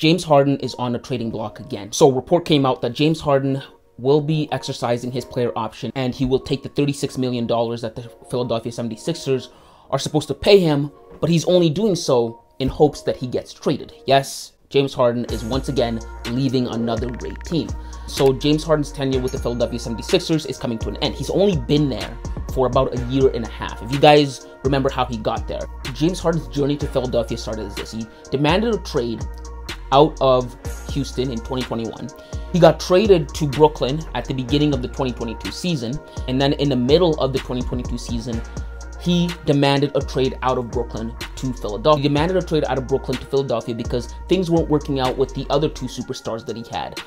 James Harden is on a trading block again. So a report came out that James Harden will be exercising his player option and he will take the $36 million that the Philadelphia 76ers are supposed to pay him, but he's only doing so in hopes that he gets traded. Yes, James Harden is once again leaving another great team. So James Harden's tenure with the Philadelphia 76ers is coming to an end. He's only been there for about a year and a half. If you guys remember how he got there, James Harden's journey to Philadelphia started as this. He demanded a trade out of Houston in 2021. He got traded to Brooklyn at the beginning of the 2022 season, and then in the middle of the 2022 season, he demanded a trade out of Brooklyn to Philadelphia. He demanded a trade out of Brooklyn to Philadelphia because things weren't working out with the other two superstars that he had,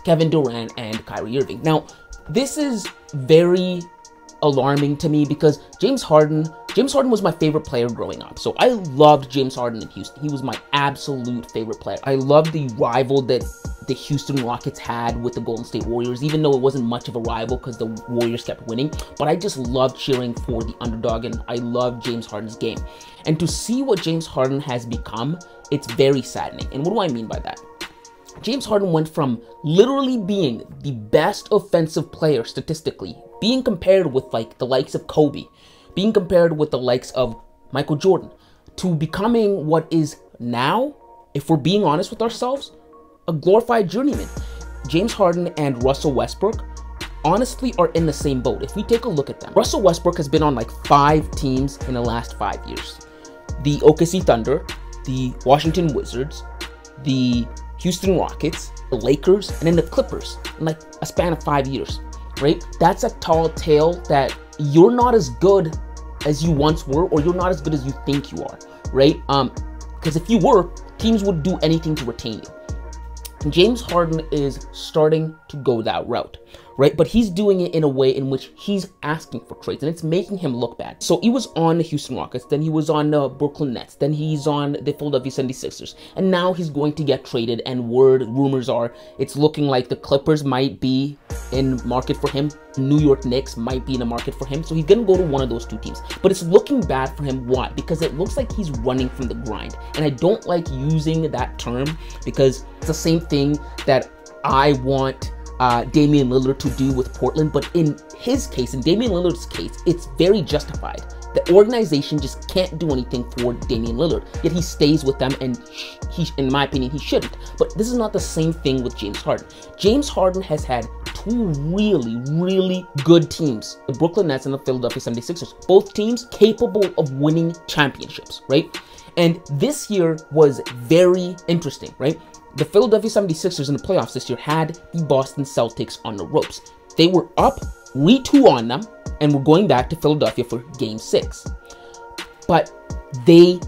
Kevin Durant and Kyrie Irving. Now, this is very alarming to me because James Harden was my favorite player growing up. So I loved James Harden in Houston. He was my absolute favorite player. I loved the rival that the Houston Rockets had with the Golden State Warriors, even though it wasn't much of a rival because the Warriors kept winning. But I just loved cheering for the underdog, and I loved James Harden's game. And to see what James Harden has become, it's very saddening. And what do I mean by that? James Harden went from literally being the best offensive player statistically, being compared with like the likes of Kobe, being compared with the likes of Michael Jordan, to becoming what is now, if we're being honest with ourselves, a glorified journeyman. James Harden and Russell Westbrook honestly are in the same boat. If we take a look at them, Russell Westbrook has been on like 5 teams in the last 5 years. The OKC Thunder, the Washington Wizards, the Houston Rockets, the Lakers, and then the Clippers in like a span of 5 years, right? That's a tall tale that you're not as good as you once were, or you're not as good as you think you are, right? Because if you were, teams would do anything to retain you. James Harden is starting to go that route, right? But he's doing it in a way in which he's asking for trades, and it's making him look bad. So he was on the Houston Rockets, then he was on the Brooklyn Nets, then he's on the Philadelphia 76ers, and now he's going to get traded, and rumors are it's looking like the Clippers might be in market for him, New York Knicks might be in the market for him, so he's gonna go to one of those two teams. But it's looking bad for him. Why? Because it looks like he's running from the grind, and I don't like using that term because it's the same thing that I want Damian Lillard to do with Portland, but in his case, in Damian Lillard's case, it's very justified. The organization just can't do anything for Damian Lillard, yet he stays with them, and he, in my opinion, he shouldn't. But this is not the same thing with James Harden. James Harden has had 2 really good teams, the Brooklyn Nets and the Philadelphia 76ers, both teams capable of winning championships, right? And this year was very interesting, right? The Philadelphia 76ers in the playoffs this year had the Boston Celtics on the ropes. They were up 3-2 on them, and we're going back to Philadelphia for Game 6. But they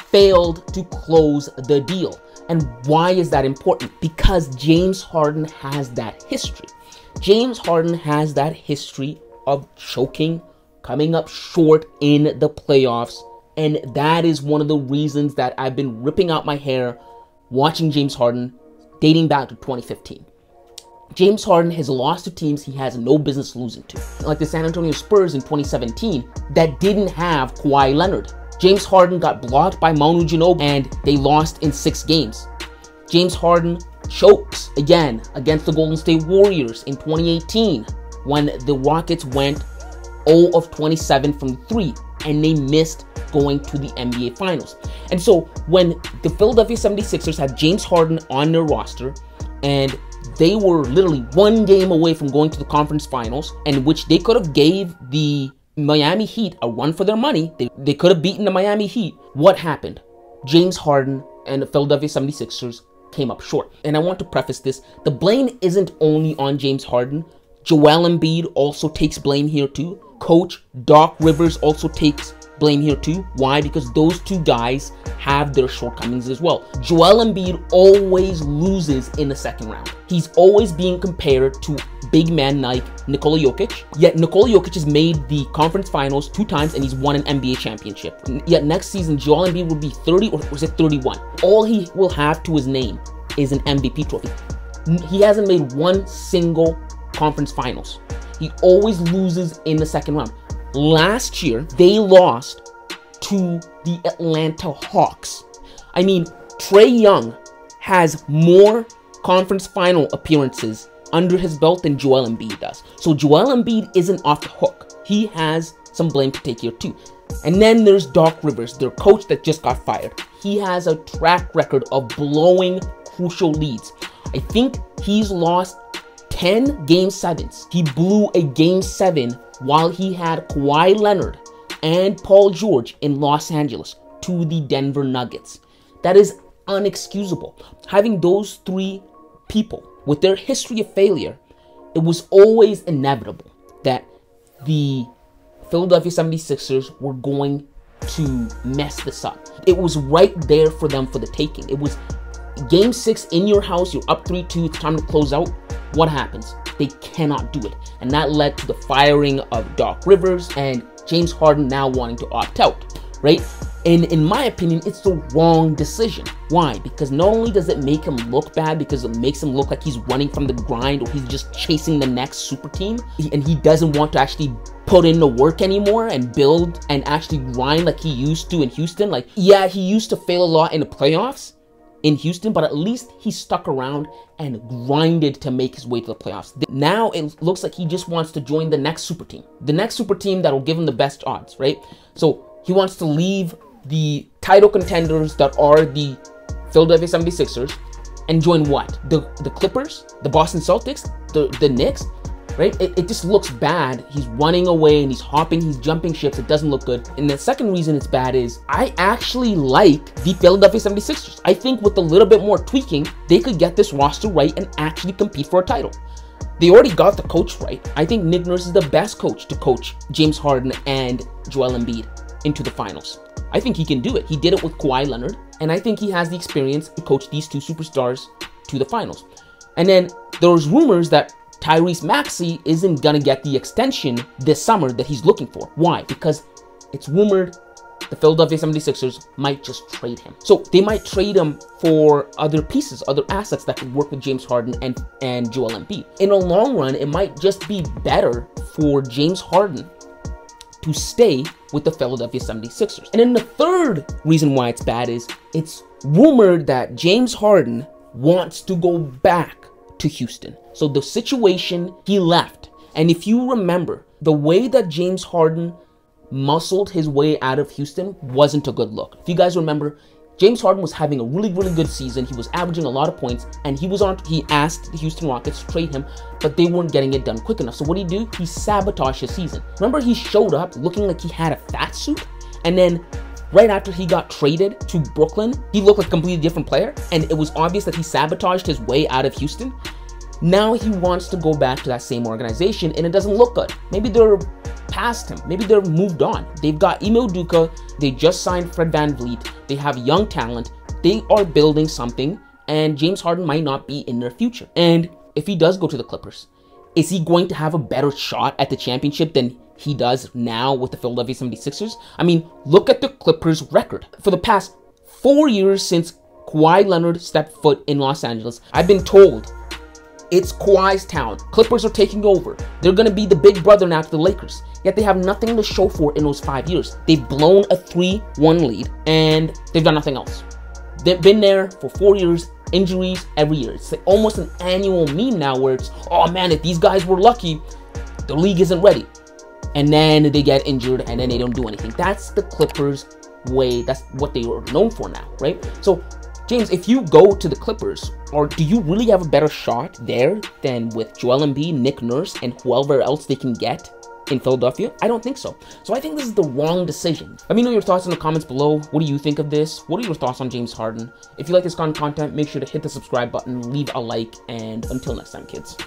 failed to close the deal. And why is that important? Because James Harden has that history. James Harden has that history of choking, coming up short in the playoffs, and that is one of the reasons that I've been ripping out my hair watching James Harden dating back to 2015. James Harden has lost to teams he has no business losing to, like the San Antonio Spurs in 2017 that didn't have Kawhi Leonard. James Harden got blocked by Manu Ginobili and they lost in 6 games. James Harden chokes again against the Golden State Warriors in 2018 when the Rockets went 0 of 27 from 3 and they missed going to the NBA Finals. And so when the Philadelphia 76ers had James Harden on their roster and they were literally 1 game away from going to the conference finals, in which they could have gave the Miami Heat a run for their money. They could have beaten the Miami Heat. What happened? James Harden and the Philadelphia 76ers came up short. And I want to preface this. The blame isn't only on James Harden. Joel Embiid also takes blame here too. Coach Doc Rivers also takes blame here too. Why? Because those 2 guys have their shortcomings as well. Joel Embiid always loses in the second round. He's always being compared to big men like Nikola Jokic. Yet Nikola Jokic has made the conference finals 2 times and he's won an NBA championship. Yet next season, Joel Embiid will be 30 or was it 31? All he will have to his name is an MVP trophy. He hasn't made 1 single conference finals. He always loses in the second round. Last year, they lost to the Atlanta Hawks. I mean, Trae Young has more conference final appearances under his belt than Joel Embiid does. So Joel Embiid isn't off the hook. He has some blame to take here too. And then there's Doc Rivers, their coach that just got fired. He has a track record of blowing crucial leads. I think he's lost 10 Game 7s. He blew a Game 7 while he had Kawhi Leonard and Paul George in Los Angeles to the Denver Nuggets. That is unexcusable. Having those three people with their history of failure, it was always inevitable that the Philadelphia 76ers were going to mess this up. It was right there for them for the taking. It was Game 6 in your house, you're up 3-2, it's time to close out. What happens? They cannot do it. And that led to the firing of Doc Rivers and James Harden now wanting to opt out, right? And in my opinion, it's the wrong decision. Why? Because not only does it make him look bad, because it makes him look like he's running from the grind or he's just chasing the next super team, and he doesn't want to actually put in the work anymore and build and actually grind like he used to in Houston. Like, yeah, he used to fail a lot in the playoffs in Houston, but at least he stuck around and grinded to make his way to the playoffs. Now it looks like he just wants to join the next super team that will give him the best odds, right? So he wants to leave the title contenders that are the Philadelphia 76ers and join what? The Clippers, the Boston Celtics, the Knicks, right? It just looks bad. He's running away and he's hopping, he's jumping ships. It doesn't look good. And the second reason it's bad is I actually like the Philadelphia 76ers. I think with a little bit more tweaking, they could get this roster right and actually compete for a title. They already got the coach right. I think Nick Nurse is the best coach to coach James Harden and Joel Embiid into the finals. I think he can do it. He did it with Kawhi Leonard, and I think he has the experience to coach these two superstars to the finals. And then there's rumors that Tyrese Maxey isn't going to get the extension this summer that he's looking for. Why? Because it's rumored the Philadelphia 76ers might just trade him. So they might trade him for other pieces, other assets that could work with James Harden and Joel Embiid. In the long run, it might just be better for James Harden to stay with the Philadelphia 76ers. And then the third reason why it's bad is it's rumored that James Harden wants to go back to Houston. So the situation, he left. And if you remember, the way that James Harden muscled his way out of Houston wasn't a good look. If you guys remember, James Harden was having a really good season. He was averaging a lot of points, and he asked the Houston Rockets to trade him, but they weren't getting it done quick enough. So what did he do? He sabotaged his season. Remember, he showed up looking like he had a fat suit, and then right after he got traded to Brooklyn, he looked like a completely different player, and it was obvious that he sabotaged his way out of Houston. Now he wants to go back to that same organization, and it doesn't look good. Maybe they're past him. Maybe they're moved on. They've got Ime Udoka. They just signed Fred VanVleet. They have young talent. They are building something, and James Harden might not be in their future. And if he does go to the Clippers, is he going to have a better shot at the championship than he does now with the Philadelphia 76ers? I mean, look at the Clippers' record. For the past 4 years since Kawhi Leonard stepped foot in Los Angeles, I've been told it's Kawhi's town. Clippers are taking over. They're going to be the big brother now to the Lakers. Yet they have nothing to show for in those 5 years. They've blown a 3-1 lead, and they've done nothing else. They've been there for 4 years, injuries every year. It's like almost an annual meme now where it's, oh man, if these guys were lucky, the league isn't ready. And then they get injured, and then they don't do anything. That's the Clippers way. That's what they are known for now, right? So, James, if you go to the Clippers, or do you really have a better shot there than with Joel Embiid, Nick Nurse, and whoever else they can get in Philadelphia? I don't think so. So I think this is the wrong decision. Let me know your thoughts in the comments below. What do you think of this? What are your thoughts on James Harden? If you like this kind of content, make sure to hit the subscribe button, leave a like, and until next time, kids.